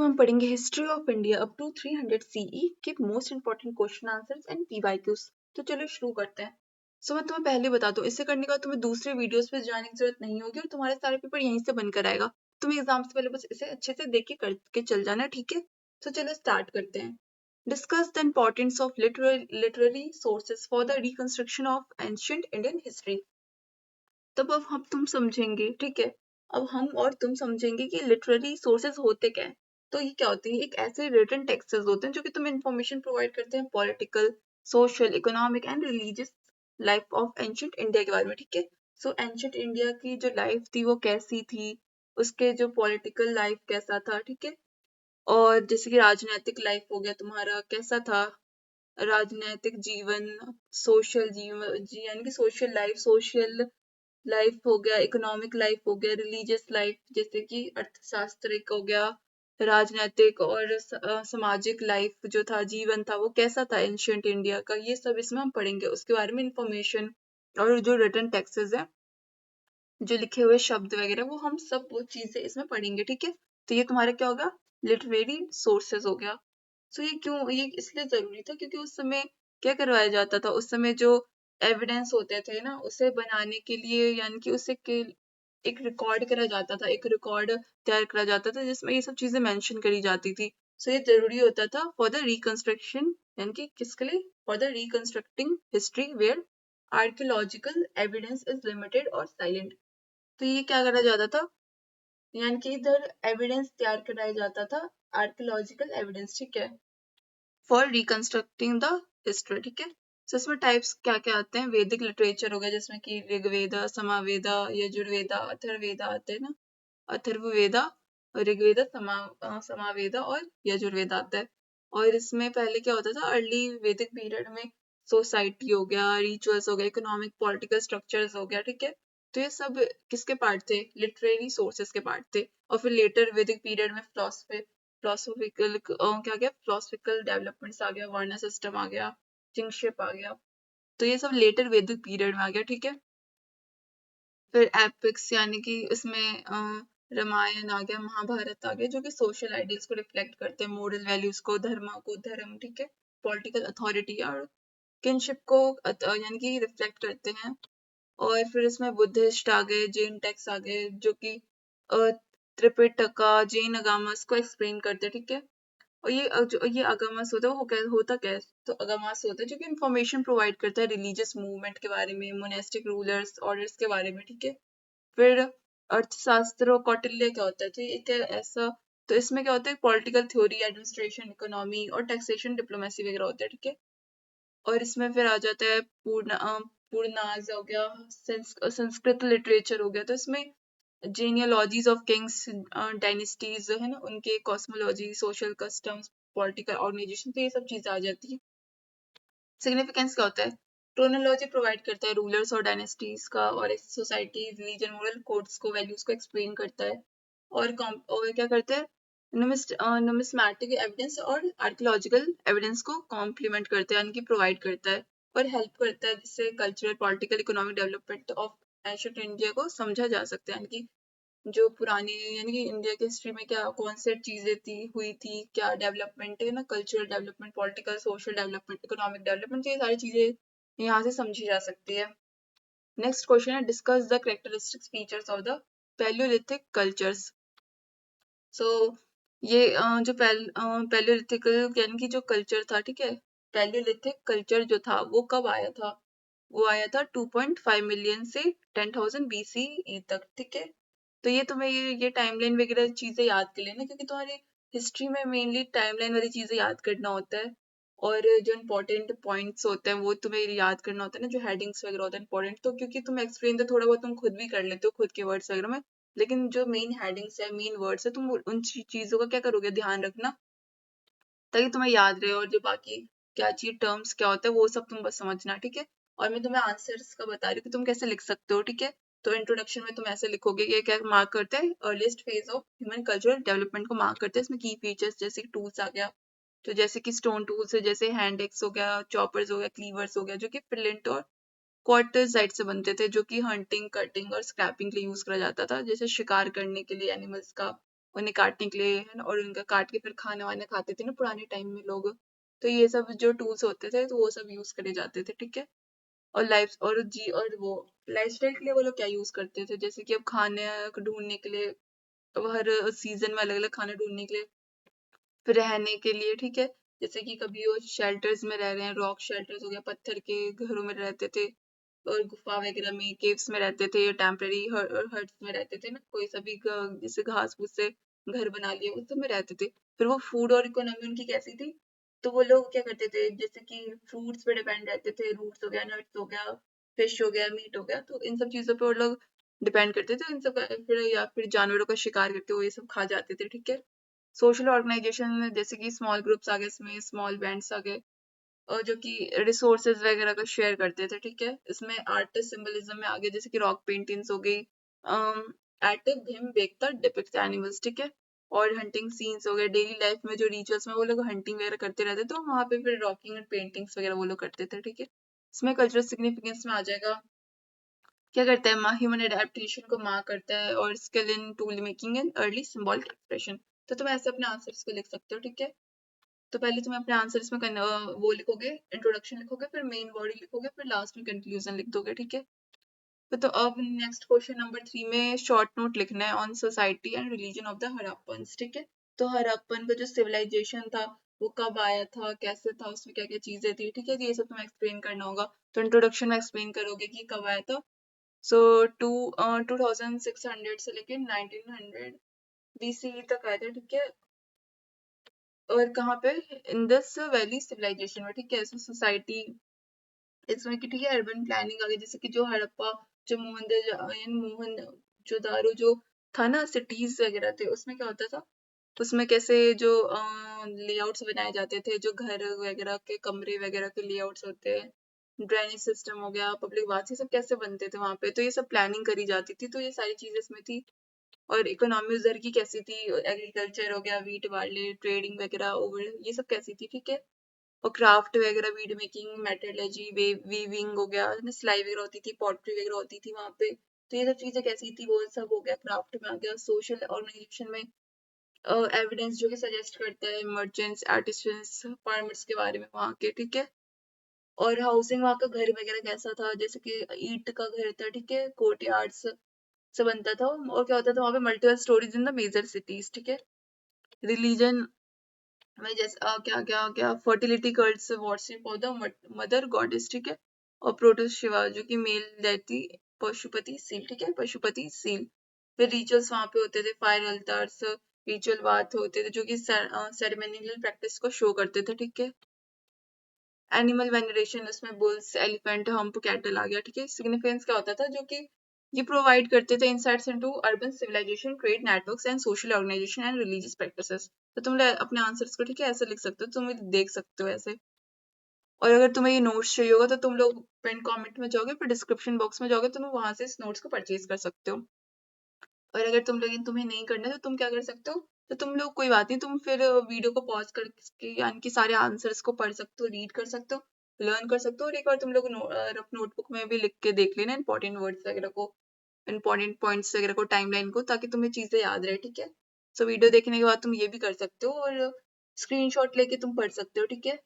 हम पढ़ेंगे history of India up to 300 CE के most important question answers and PYQs. तो चलो शुरू करते हैं। मैं तुम्हें पहले बता दूं, इसे करने का तुम्हें दूसरे वीडियोस पे जाने की जरूरत नहीं होगी और तुम्हारे सारे पेपर यहीं से बनकर आएगा। तुम एग्जाम से पहले बस इसे अच्छे से देख के करके चल जाना, ठीक है? तो चलो स्टार्ट करते हैं। Discuss the importance of literary sources for the reconstruction of ancient Indian history. तब अब हम तुम समझेंगे, ठीक है? अब हम और तुम समझेंगे कि लिटरेरी सोर्सेज होते क्या है। तो ये क्या होते हैं? एक ऐसे रिटन टेक्स्ट्स होते हैं जो कि तुम्हें इंफॉर्मेशन प्रोवाइड करते हैं political, social, economic and religious life of ancient India के बारे में, ठीक है? एंशिएंट इंडिया की जो लाइफ थी वो कैसी थी, उसके जो पॉलिटिकल लाइफ कैसा था, ठीक है? और जैसे कि राजनीतिक लाइफ हो गया तुम्हारा कैसा था, राजनीतिक जीवन, सोशल जीवन यानी कि सोशल लाइफ हो गया, इकोनॉमिक लाइफ हो गया, रिलीजियस लाइफ जैसे कि अर्थशास्त्रिक हो गया, राजनीतिक और सामाजिक लाइफ जो था, जीवन था, वो कैसा था एंशिएंट इंडिया का, ये सब इसमें हम पढ़ेंगे। उसके बारे में इंफॉर्मेशन और जो रिटन टेक्सेस है, जो लिखे हुए शब्द वगैरह, वो हम सब वो चीजें इसमें पढ़ेंगे, ठीक है? तो ये तुम्हारा क्या होगा? लिटरेरी सोर्सेज हो गया। ये इसलिए जरूरी था क्योंकि उस समय क्या करवाया जाता था, उस समय जो एविडेंस होते थे ना, उसे बनाने के लिए यानी कि एक रिकॉर्ड करा जाता था, एक रिकॉर्ड तैयार करा जाता था जिसमें ये सब चीजें मेंशन करी जाती थी। ये जरूरी होता था फॉर द रिकंस्ट्रक्शन, यानी कि किसके लिए? For the reconstructing history where archaeological evidence is limited और साइलेंट। तो ये क्या करा जाता था? यानी कि इधर एविडेंस तैयार कराया जाता था, आर्कियोलॉजिकल एविडेंस, ठीक है, फॉर रिकंस्ट्रक्टिंग द हिस्ट्री, ठीक है? इसमें टाइप्स क्या क्या आते हैं? वैदिक लिटरेचर हो गया जिसमें कि ऋग्वेदा, समावेदा, यजुर्वेदा, अथर्ववेदा आते हैं ना, अथर्ववेदा, ऋग्वेदा, समावेदा और यजुर्वेदा आता है। और इसमें पहले क्या होता था? अर्ली वैदिक पीरियड में सोसाइटी हो गया, रिचुअल्स हो गया, इकोनॉमिक पॉलिटिकल स्ट्रक्चर्स हो गया, ठीक है? तो ये सब किसके पार्ट थे? लिटरेरी सोर्सेस के पार्ट थे। और फिर लेटर वैदिक पीरियड में फिलोसफिकल डेवलपमेंट्स आ गया, वर्ण सिस्टम आ गया, किंगशिप आ गया। तो ये सब लेटर वैदिक पीरियड में आ गया, ठीक है? फिर एपिक्स यानी कि इसमें रामायण आ गया, महाभारत आ गया, जो कि सोशल आइडियल्स को रिफ्लेक्ट करते हैं, मोरल वैल्यूज को, धर्म, ठीक है, पॉलिटिकल अथॉरिटी और किनशिप को यानी कि रिफ्लेक्ट करते हैं। और फिर इसमें बुद्धिस्ट आ गए, जैन टेक्स्ट आ गए, जो कि त्रिपिटका, जैन अगामस को एक्सप्लेन करते हैं, ठीक है? और ये अगामस होता है, वो होता क्या है? तो अगामस होता है जो कि इंफॉर्मेशन प्रोवाइड करता है रिलीजियस मूवमेंट के बारे में, मोनेस्टिक रूलर्स ऑर्डर्स के बारे में, ठीक है? फिर अर्थशास्त्र और कौटिल्य क्या होता है? तो ये क्या ऐसा? तो इसमें क्या होता है? पॉलिटिकल थ्योरी, एडमिनिस्ट्रेशन, इकोनॉमी और टैक्सेशन, डिप्लोमेसी वगैरह होता है, ठीक है? और इसमें फिर आ जाता है पूर्णाज हो गया, संस्कृत लिटरेचर हो गया। तो इसमें genealogies of kings, डायनेस्टीज है ना, उनके cosmology, social customs, political organisation, तो ये सब चीजें आ जाती है। सिग्निफिकेंस क्या होता है? क्रोनोलॉजी प्रोवाइड करता है रूलर्स और डायनेस्टीज का, और सोसाइटी, रिलीजन, मोरल कोड्स को, वैल्यूज को एक्सप्लेन करता है। और क्या करता है? नुमिस्मैटिक एविडेंस और आर्कियोलॉजिकल एविडेंस को कॉम्प्लीमेंट करता है, यानी कि प्रोवाइड करता है और हेल्प करता है, जिससे cultural, political, economic development of ancient India को समझा जा सकता है। यानी कि जो पुरानी यानी कि इंडिया की हिस्ट्री में क्या कौन से चीजें हुई थी, क्या डेवलपमेंट है ना, cultural development, political, social development, economic development, ये सारी चीजें यहाँ से समझी जा सकती है। नेक्स्ट क्वेश्चन है, discuss the characteristics features of the palaeolithic cultures. So ये जो पैलियोलिथिकल यानी कि जो कल्चर था, ठीक है, पैलियोलिथिक कल्चर जो था वो कब आया था? वो आया था 2.5 मिलियन से 10,000 BCE तक, ठीक है? तो ये तुम्हें ये टाइमलाइन वगैरह चीजें याद कर लेना, क्योंकि तुम्हारी हिस्ट्री में मेनली टाइमलाइन वाली चीजें याद करना होता है। और जो इंपॉर्टेंट पॉइंट्स होते हैं वो तुम्हें याद करना होता है ना, जो हेडिंग्स वगैरह होते हैं इंपॉर्टेंट, तो क्योंकि तुम एक्सप्लेन तो थोड़ा बहुत तुम खुद भी कर लेते हो खुद के वर्ड्स वगैरह में, लेकिन जो मेन हेडिंग्स है, मेन वर्ड्स है, तुम उन चीजों का क्या करोगे? ध्यान रखना, ताकि तुम्हें याद रहे। और जो बाकी क्या चीज टर्म्स क्या होता है वो सब तुम बस समझना, ठीक है? और मैं तुम्हें आंसर्स का बता रही हूँ कि तुम कैसे लिख सकते हो, ठीक है? तो इंट्रोडक्शन में तुम ऐसे लिखोगे, ये क्या मार्क करता है? Earliest phase of human cultural development को मार्क करते हैं। इसमें की फीचर्स जैसे टूल्स आ गया, तो जैसे कि स्टोन टूल्स है, जैसे हैंड एक्स हो गया, चॉपर्स हो गया, क्लीवर्स हो गया, जो कि फ्लिंट और क्वार्टरसाइट से बनते थे, जो कि हंटिंग, कटिंग और स्क्रैपिंग के लिए यूज करा जाता था, जैसे शिकार करने के लिए एनिमल्स का। उन्हें काटने के लिए, है ना, और उनका काट के फिर खाना वाना खाते थे ना पुराने टाइम में लोग। तो ये सब जो टूल्स होते थे तो वो सब यूज करे जाते थे, ठीक है। और वो लाइफस्टाइल के लिए वो लोग क्या यूज करते थे, जैसे कि अब खाने को ढूंढने के लिए, अब हर सीजन में अलग अलग खाना ढूंढने के लिए, फिर रहने के लिए, ठीक है। जैसे कि कभी वो शेल्टर्स में रह रहे हैं, रॉक शेल्टर्स हो गया, पत्थर के घरों में रहते थे, और गुफा वगैरह में, केव्स में रहते थे, टेम्पररी हट्स में रहते थे ना, कोई सभी जैसे घास फूस से घर बना लिए, उस सब में रहते थे। फिर वो फूड और इकोनॉमी उनकी कैसी थी, तो वो लोग क्या करते थे, जैसे कि फ्रूट्स पे डिपेंड रहते थे, रूट्स हो गया, नट्स हो गया, फिश हो गया, मीट हो गया, तो इन सब चीजों पे वो लोग डिपेंड करते थे, इन सब फिर या फिर जानवरों का शिकार करके वो ये सब खा जाते थे, ठीक है। सोशल ऑर्गेनाइजेशन जैसे कि स्मॉल ग्रुप्स आ गए, इसमें स्मॉल बैंड्स आ गए, और जो कि रिसोर्सेज वगैरह का शेयर करते थे, ठीक है। इसमें आर्टिस्ट सिंबलिज्म में आ गए, जैसे कि रॉक पेंटिंग्स हो गई, एट भीम बेखता डिपिक्ट्स एनिमल्स, ठीक है। और हंटिंग सीन्स हो गए, डेली लाइफ में जो रिचुअल्स में वो लोग हंटिंग वगैरह करते रहते, तो वहां पे फिर रॉकिंग एंड पेंटिंग्स वगैरह वो लोग करते थे, ठीक है। इसमें कल्चरल सिग्निफिकेंस में आ जाएगा, क्या करता है, ह्यूमन एडेप्टेशन को मार्क करता है, और skill in tool making and early symbolic expression. तो तुम ऐसे अपने आंसर्स को लिख सकते हो, ठीक है। तो पहले तुम अपने आंसर्स में वो लिखोगे, इंट्रोडक्शन लिखोगे, फिर मेन बॉडी लिखोगे, फिर लास्ट में कंक्लूजन लिख दोगे, ठीक है। तो अब नेक्स्ट क्वेश्चन नंबर 3 में शॉर्ट नोट लिखना है on society and religion of the Harappans, ठीक है। तो हड़प्पन का जो सिविलाइजेशन था वो कब आया था, कैसे था, उसमें क्या क्या चीजें थी, ठीक है। तो ये सब तुम्हें एक्सप्लेन करना होगा। तो इंट्रोडक्शन में एक्सप्लेन करोगे कि कब आया था। सो 2600 से लेके 1900 BC तक आया था, ठीक है। और कहाँ पे, इंडस वैली सिविलाइजेशन में, ठीक है। सोसाइटी इसमें कि ठीक है, अर्बन प्लानिंग आ गई, जैसे कि जो हड़प्पा, जो मोहन जोदारो जो था ना, सिटीज वगैरह थे, उसमें क्या होता था, उसमें कैसे जो लेआउट्स बनाए जाते थे, जो घर वगैरह के कमरे वगैरह के लेआउट्स होते हैं, ड्रेनेज सिस्टम हो गया, पब्लिक बाथ, ये सब कैसे बनते थे वहां पे, तो ये सब प्लानिंग करी जाती थी, तो ये सारी चीजें इसमें थी। और इकोनॉमी उधर की कैसी थी, एग्रीकल्चर हो गया, वीट वाले, ट्रेडिंग वगैरह, ओवर, ये सब कैसी थी, ठीक है। और क्राफ्ट वगैरह, वीड मेकिंग, मेटलर्जी, वीविंग हो गया, सिलाई वगैरह होती थी, पॉटरी वगैरह होती थी वहां पे। तो ये सब चीजें कैसी थी, वो सब हो गया, क्राफ्ट में आ गया। सोशल ऑर्गेनाइजेशन में एविडेंस जो कि सजेस्ट करता है मर्चेंट्स, आर्टिसंस, फार्मर्स के बारे में वहाँ के, ठीक है। और हाउसिंग, वहाँ का घर वगैरह कैसा था, जैसे कि ईंट का घर था, ठीक है, कोर्ट यार्ड्स से बनता था। और क्या होता था वहाँ पे, multiple stories in the major cities, ठीक है। रिलीजन में जैसे क्या क्या क्या, fertility cults worship for the mother goddess, ठीक है। और प्रोटोस शिवा जो कि मेल देती, पशुपति सील, ठीक है, पशुपति सील। फिर रिचुअल्स वहां पे होते थे, फायर अल्टार्स, रिचुअल बाथ होते थे, जो कि सेरेमोनियल प्रैक्टिस को शो करते थे, ठीक है। एनिमल वेनरेशन, उसमें बुल्स, एलिफेंट, हम्प कैटल आ गया, ठीक है। सिग्निफिकेंस क्या होता था, जो कि ये प्रोवाइड करते थे insights into urban civilisation, trade networks and social organisation and religious practices. तो तुम अपने आंसर्स को, ठीक है, ऐसे लिख सकते हो, तुम देख सकते हो ऐसे। और अगर तुम्हें ये नोट्स चाहिए होगा तो तुम लोग पिन कमेंट में जाओगे, फिर डिस्क्रिप्शन बॉक्स में जाओगे, तुम वहां से इस नोट्स को परचेज कर सकते हो। और अगर तुम्हें नहीं करना है, तो तुम क्या कर सकते हो, तो तुम लोग कोई बात नहीं, तुम फिर वीडियो को पॉज करके यानी कि सारे आंसर्स को पढ़ सकते हो, रीड कर सकते हो, लर्न कर सकते हो, और एक बार तुम लोग रफ नोटबुक में भी लिख के देख लेना इंपॉर्टेंट वर्ड्स वगैरह को, इंपॉर्टेंट पॉइंट्स वगैरह को, टाइमलाइन को, ताकि तुम्हें चीजें याद रहे, ठीक है। सो वीडियो देखने के बाद तुम ये भी कर सकते हो, और स्क्रीनशॉट लेके तुम पढ़ सकते हो, ठीक है।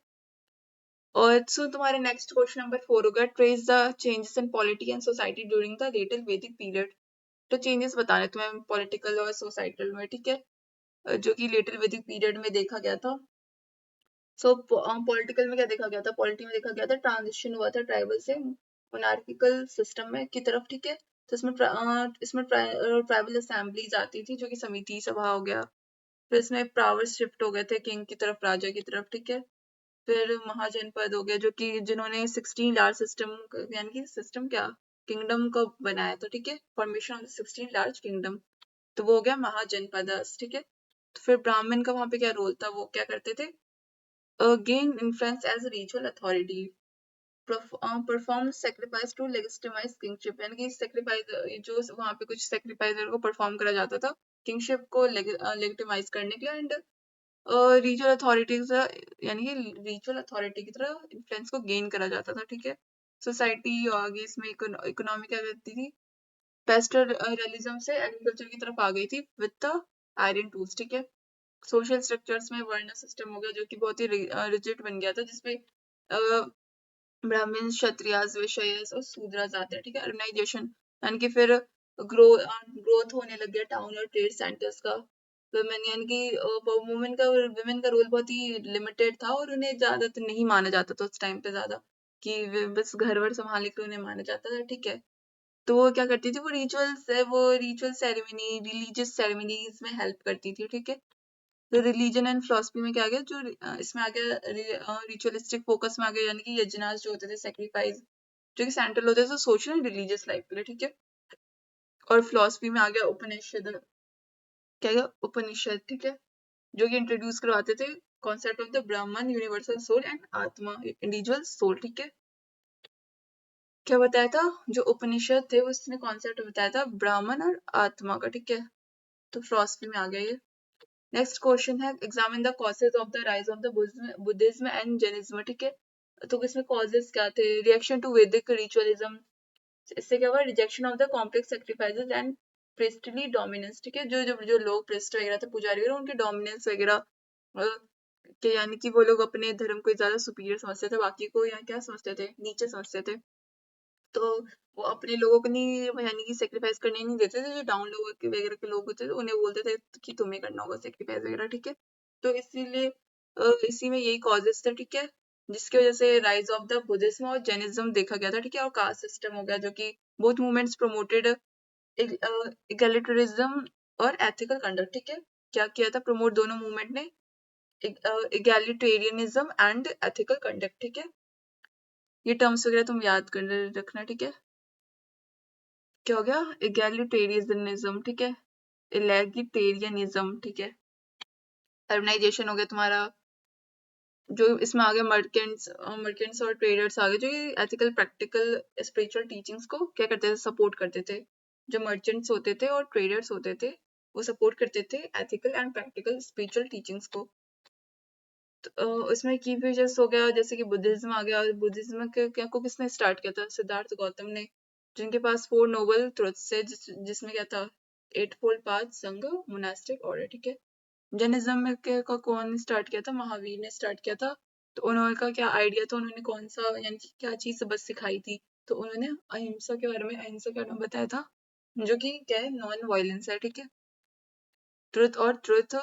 और सो तुम्हारे नेक्स्ट क्वेश्चन नंबर 4 होगा, trace the changes in polity and society during the later Vedic period. तो चेंजेस बताने तुम्हें पॉलिटिकल और सोसाइटल में, ठीक है, जो कि लेटर वैदिक पीरियड में देखा गया था। सो पॉलिटिकल में क्या देखा गया था, पॉलिटी में देखा गया था, ट्रांजिशन हुआ था ट्राइबल से मोनार्किकल सिस्टम में की तरफ, ठीक है। तो इसमें ट्राइबल असेंबलीज आती थी, जो कि समिति सभा हो गया। फिर इसमें पावर शिफ्ट हो गए थे किंग की तरफ, राजा की तरफ, ठीक है। फिर महाजनपद हो गया, जो कि जिन्होंने 16 लार्ज सिस्टम, यानी कि सिस्टम क्या, किंगडम को बनाया था, ठीक है, फॉर्मेशन ऑफ 16 लार्ज किंगडम, तो वो हो गया महाजनपद, ठीक है। तो फिर ब्राह्मण का वहां पे क्या रोल था, वो क्या करते थे, gain influence as ritual authority, perform sacrifice to legitimise kingship, यानी कि सेक्रीफाइस, जो वहां पे कुछ सेक्रीफाइस को परफॉर्म करा जाता था किंगशिप को लेजिटिमाइज करने के लिए, एंड रीजनल अथॉरिटीज, यानी कि रीजनल अथॉरिटी की तरह इन्फ्लुएंस को गेन करा जाता था, ठीक है। सोसाइटी आगे इसमें इकोनॉमी क्या करती थी, पेस्टोरलिज्म से एग्रीकल्चर की तरफ आ गई थी, विद द आयरन टूल्स, ठीक है। सोशल स्ट्रक्चर्स में वर्ण सिस्टम हो गया जो कि बहुत ही रिजिड बन गया था, जिसमें ब्राह्मण, क्षत्रियास, वैश्यास और शूद्रास आते हैं, ठीक है। अर्गेनाइजेशन यानी कि फिर ग्रोथ होने लग गया टाउन और ट्रेड सेंटर्स का। वुमेन यानी कि विमेन का रोल बहुत ही लिमिटेड था और उन्हें ज्यादा तो नहीं माना जाता था उस टाइम पे, ज्यादा कि बस घर वर संभालने के लिए उन्हें माना जाता था, ठीक है। तो वो क्या करती थी, वो रिचुअल सेरेमनी, रिलीजियस सेरेमनीज में हेल्प करती थी, ठीक है। तो रिलीजन एंड फिलोसफी में क्या आ गया, जो इसमें आ गया रिचुअलिस्टिक फोकस में आ गया, यानी कि यज्ञनास जो होते थे, सेक्रीफाइस जो कि सेंट्रल होते थे सोशल एंड रिलीजियस लाइफ के लिए, ठीक है। और फिलोसफी में आ गया उपनिषद, क्या गया उपनिषद, ठीक है, जो कि इंट्रोड्यूस करवाते थे कॉन्सेप्ट ऑफ द ब्राह्मण, यूनिवर्सल सोल एंड आत्मा, इंडिविजुअल सोल, ठीक है। क्या बताया था, जो उपनिषद थे उसने कॉन्सेप्ट बताया था ब्राह्मण और आत्मा का, ठीक है। तो फिलोसफी में आ गया ये। नेक्स्ट क्वेश्चन है, examine the causes of the rise of the Buddhism and Jainism, ठीक है। तो इसमें कॉजेज क्या थे, रिएक्शन टू वैदिक रिचुअलिज्म, इससे क्या हुआ, rejection of the complex sacrifices and priestly dominance, ठीक है। जो लोग प्रिस्ट वगैरह थे, पुजारी वगैरह, उनके डोमिनेंस वगैरह के, यानी कि वो लोग अपने धर्म को ज्यादा सुपीरियर समझते थे, बाकी को या क्या समझते थे, नीचे समझते थे। तो वो अपने लोगों को नहीं, यानी कि सेक्रीफाइस करने नहीं देते थे, जो डाउन लोगों के वगैरह के लोग होते थे उन्हें बोलते थे कि तुम्हें करना होगा सेक्रीफाइस वगैरह, ठीक है। तो इसीलिए इसी में यही कॉजेस थे, ठीक है, जिसकी वजह से राइज ऑफ द बुद्धिज्म और जैनिज्म देखा गया था, ठीक है। और कास्ट सिस्टम हो गया, जो कि बोथ मूवमेंट्स प्रमोटेड इगैलिटरिज्म और एथिकल कंडक्ट, ठीक है। क्या किया था, प्रमोट दोनों मूवमेंट ने इगैलिटेरियनिज्म एंड एथिकल कंडक्ट, ठीक है। ये टर्म्स वगैरह तुम याद कर रखना, ठीक है। क्या हो गया, इगैलिटेरियनिज्म, ठीक है, इलेगिटेरियनिज्म, ठीक है। अर्बनाइजेशन हो गया तुम्हारा, जो इसमें आ गया मर्केंट्स और ट्रेडर्स आ गए, जो ये एथिकल प्रैक्टिकल स्पिरिचुअल टीचिंग्स को क्या करते थे, सपोर्ट करते थे। जो मर्चेंट्स होते थे और ट्रेडर्स होते थे वो सपोर्ट करते थे ethical and practical spiritual teachings को। तो उसमें की फीचर्स हो गया, जैसे कि बुद्धिज्म आ गया। बुद्धिज्म के क्या को किसने स्टार्ट किया था, सिद्धार्थ गौतम ने, जिनके पास 4 नोबल ट्रुथ्स है, जिसमें क्या था, 8 फोल्ड पाथ, संघ, मोनास्टिक ऑर्डर, ठीक है। जैनिज्म में का कौन स्टार्ट किया था, महावीर ने स्टार्ट किया था। तो उन्होंने का क्या आइडिया था, उन्होंने कौन सा यानी कि क्या चीज बस सिखाई थी, तो उन्होंने अहिंसा के बारे में, अहिंसा के बारे में बताया था, जो कि क्या है, नॉन वायलेंस है, ठीक है। Truth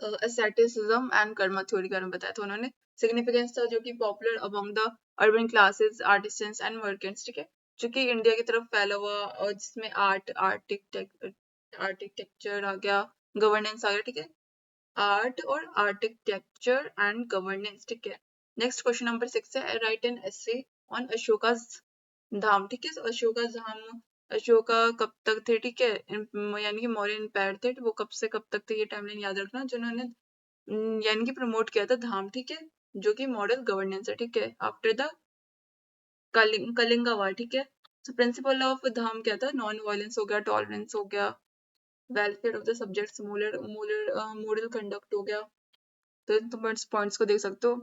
asceticism and Karma theory के बारे में बताया था उन्होंने। सिग्निफिकेंस था, जो कि popular among the urban classes, artisans and merchants, ठीक है, जो कि इंडिया की तरफ फैला हुआ, और जिसमें आर्किटेक्चर आ गया, गवर्नेंस आ गया, ठीक है। आर्ट और आर्किटेक्चर एंड गवर्नेंस, ठीक है। नेक्स्ट क्वेश्चन नंबर 6 है, write an essay on Ashoka Dhamma, ठीक है। तो अशोका धाम, अशोका कब तक थे, ठीक है, यानी कि मौर्य एम्पायर थे, वो कब से कब तक थे, ये टाइमलाइन याद रखना, जिन्होंने यानी कि प्रमोट किया था धाम, ठीक है, जो कि मॉडल गवर्नेंस है, ठीक है, आफ्टर द कलिंगा वार, ठीक है। तो प्रिंसिपल ऑफ धाम क्या था, नॉन वायलेंस हो गया, टॉलरेंस हो गया, welfare of the subjects, moral conduct हो गया। तो इन तुम पॉइंट्स को देख सकते हो।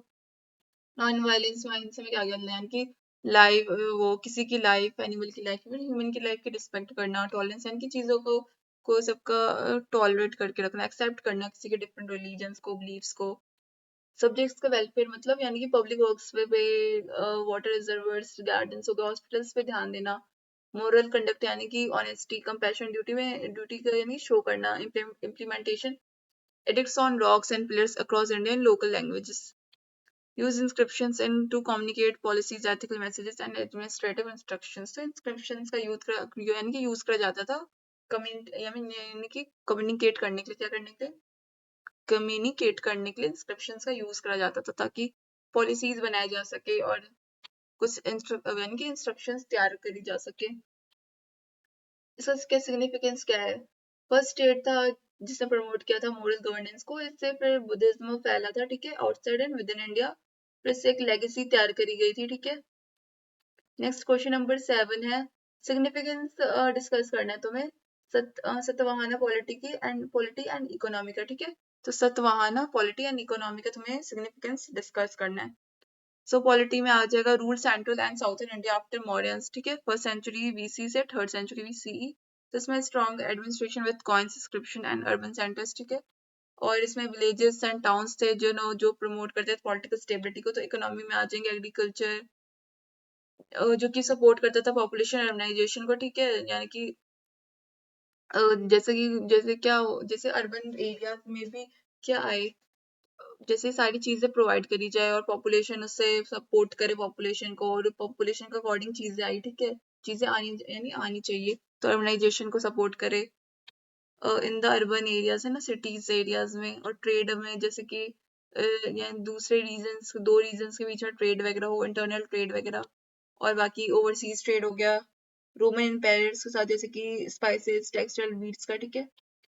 नॉन वायलेंस वायलेंस में क्या गया, यानी कि लाइफ, वो किसी की लाइफ, एनिमल की लाइफ, ह्यूमन की लाइफ की रिस्पेक्ट करना, टॉलरेंस यानी कि चीजों को सबका टॉलरेट करके रखना, एक्सेप्ट करना किसी के डिफरेंट रिलीजन्स को, बिलीव्स को। सब्जेक्ट्स का वेलफेयर मतलब यानी कि पब्लिक वर्क्स पे वाटर रिजर्वर्स, गार्डन्स हो गए, हॉस्पिटल्स पे ध्यान देना। मोरल कंडक्ट यानी कि ऑनेस्टी, कंपैशन, ड्यूटी का यानी शो करना, implementation, addicts on rocks and pillars across India in local languages, use inscriptions and to communicate policies, ethical messages and administrative instructions। तो inscriptions का यानी कि यूज करा जाता था यानी कि कम्युनिकेट करने के लिए, क्या करने के लिए, कम्युनिकेट करने के लिए इंस्क्रिप्शंस का यूज करा जाता था, ताकि पॉलिसीज बनाए जा सके और कुछ यानी कि इंस्ट्रक्शंस तैयार करी जा सके। इसका सिग्निफिकेंस क्या है, फर्स्ट स्टेट था जिसने प्रमोट किया था मॉरल गवर्नेंस को, इससे फिर बुद्धिज्म फैला था, ठीक है, outside and with in India, फिर इससे एक लेगेसी तैयार करी गई थी, ठीक है। नेक्स्ट क्वेश्चन नंबर 7 है, सिग्निफिकेंस डिस्कस करना है तुम्हें सतवाहना पॉलिटी एंड इकोनॉमी का, ठीक है। तो सतवाहना पॉलिटी एंड इकोनॉमी का तुम्हें सिग्निफिकेंस डिस्कस करना है। सो पॉलिटी में आ जाएगा, rule central and southern India after Mauryans, ठीक है, फर्स्ट सेंचुरी बीसी से थर्ड सेंचुरी बीसीई। तो इसमें strong administration with coin subscription and urban centres, ठीक है। और इसमें विलेजेस एंड टाउन्स थे जो प्रमोट करते थे पॉलिटिकल स्टेबिलिटी को। तो इकोनॉमी में आ जाएंगे एग्रीकल्चर, जो कि सपोर्ट करता था पॉपुलेशन अर्बनाइजेशन को, ठीक है। यानी कि जैसे अर्बन एरिया में भी क्या आए, जैसे सारी चीजें प्रोवाइड करी जाए और पॉपुलेशन उससे सपोर्ट करे पॉपुलेशन को, और पॉपुलेशन के अकॉर्डिंग चीजें आई, ठीक है। चीजें आनी यानी आनी चाहिए, तो अर्बनाइजेशन को सपोर्ट करे इन द अर्बन एरियाज, है ना, सिटीज एरियाज में। और ट्रेड में जैसे कि या दूसरे रीजन्स, दो रीजन्स के बीच में ट्रेड वगैरह हो, इंटरनल ट्रेड वगैरह। और बाकी ओवरसीज ट्रेड हो गया रोमन एम्पायर्स के साथ, जैसे कि स्पाइसेस, टेक्सटाइल, बीड्स का, ठीक है।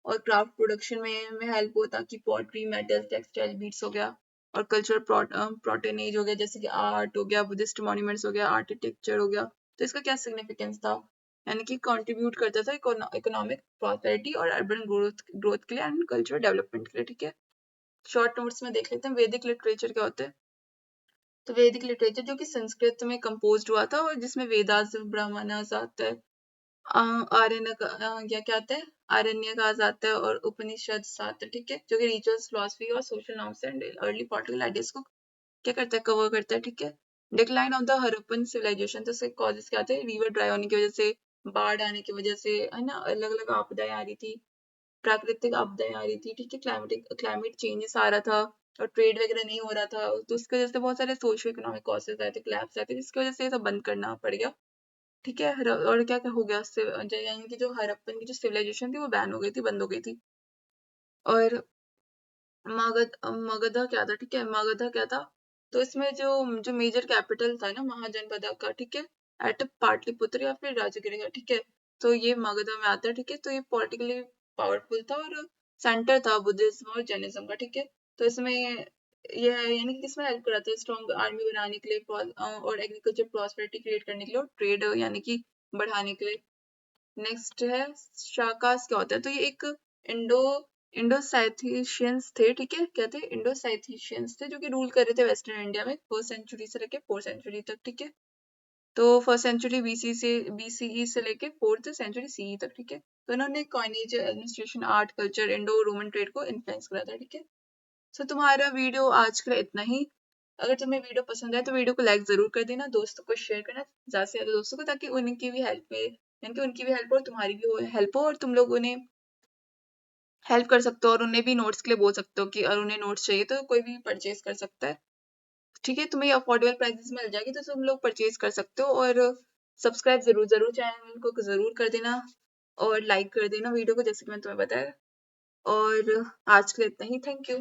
और क्राफ्ट प्रोडक्शन में हेल्प होता कि पॉटरी, मेटल, टेक्सटाइल, बीड्स हो गया। और कल्चरल प्रोटेनेज हो गया, जैसे कि आर्ट हो गया, बुद्धिस्ट मॉन्यूमेंट्स हो गया, आर्किटेक्चर हो गया। तो इसका क्या सिग्निफिकेंस था, यानी कि कंट्रीब्यूट करता था इकोनॉमिक प्रॉस्पेरिटी और अर्बन ग्रोथ के लिए एंड कल्चरल डेवलपमेंट के लिए, ठीक है। शॉर्ट नोट्स में देख लेते हैं वैदिक लिटरेचर क्या होता है। तो वैदिक लिटरेचर जो कि संस्कृत में कंपोज हुआ था, और जिसमें वेदास, ब्राह्मणास आता है, या क्या आता है, आरण्य का आता है, और उपनिषद आता है, ठीक है। जो कि रिचुअल्स, फिलोसफी और social norms and early political ideas को क्या करता है, कवर करता है, ठीक है। Decline of the Harappan civilisation, तो इसके कॉजेस क्या थे, रिवर ड्राई होने की वजह से, बाढ़ आने की वजह से, है ना, अलग अलग आपदाएं आ रही थी, प्राकृतिक आपदाएं आ रही थी, ठीक है। क्लाइमेट चेंजेस आ रहा था, और ट्रेड वगैरह नहीं हो रहा था, तो उसकी वजह से बहुत सारे सोशो इकोनॉमिक कॉजेस आए थे, क्लैप्स आए थे, जिसकी वजह से ये सब बंद करना पड़ गया, ठीक है। और क्या क्या हो गया उससे, यानी कि जो हरप्पन की जो सिविलाइजेशन थी वो बैन हो गई थी, बंद हो गई थी। और मगध क्या था, ठीक है। मगध क्या था, तो इसमें जो जो मेजर कैपिटल था ना महाजनपद का, ठीक है, एट पाटलिपुत्र या फिर राजगिरी का, ठीक है। तो ये मगध में आता है, ठीक है। तो ये पॉलिटिकली पावरफुल था और सेंटर था बुद्धिज्म और जैनिज्म का, ठीक है। तो इसमें ये है, यानी कि किसमें हेल्प कराता है, स्ट्रॉन्ग आर्मी बनाने के लिए, और एग्रीकल्चर प्रॉस्पेरिटी क्रिएट करने के लिए, और ट्रेड यानी कि बढ़ाने के लिए। नेक्स्ट है शाकास क्या होता है, तो ये एक इंडो इंडोसाइथिशियंस थे, ठीक है। क्या थे, इंडोसाइथिशियंस थे, जो कि रूल कर रहे थे वेस्टर्न इंडिया में 1st सेंचुरी से लेके 4th सेंचुरी तक, ठीक है। तो 1st सेंचुरी बीसीई से लेके 4th सेंचुरी सीई तक, ठीक है। तो इन्होंने coinage, administration, art, culture, Indo Roman trade को इन्फ्लुएंस करा था, ठीक है। सो तुम्हारा वीडियो आज के लिए इतना ही। अगर तुम्हें वीडियो पसंद आए तो वीडियो को लाइक जरूर कर देना, दोस्तों को शेयर करना ज्यादा से ज्यादा दोस्तों को, ताकि उनकी भी हेल्प में, यानी कि उनकी भी हेल्प हो और तुम्हारी भी हेल्प हो, और तुम लोग उन्हें हेल्प कर सकते हो, और उन्हें भी नोट्स के लिए बोल सकते हो कि अगर उन्हें नोट्स चाहिए तो कोई भी परचेज कर सकता है, ठीक है। तुम्हें अफोर्डेबल प्राइसेस में मिल जाएगी, तो तुम लोग परचेज कर सकते हो। और सब्सक्राइब जरूर जरूर चैनल को जरूर कर देना, और लाइक कर देना वीडियो को, जैसे कि मैंने तुम्हें बताया। और आज के लिए इतना ही, थैंक यू।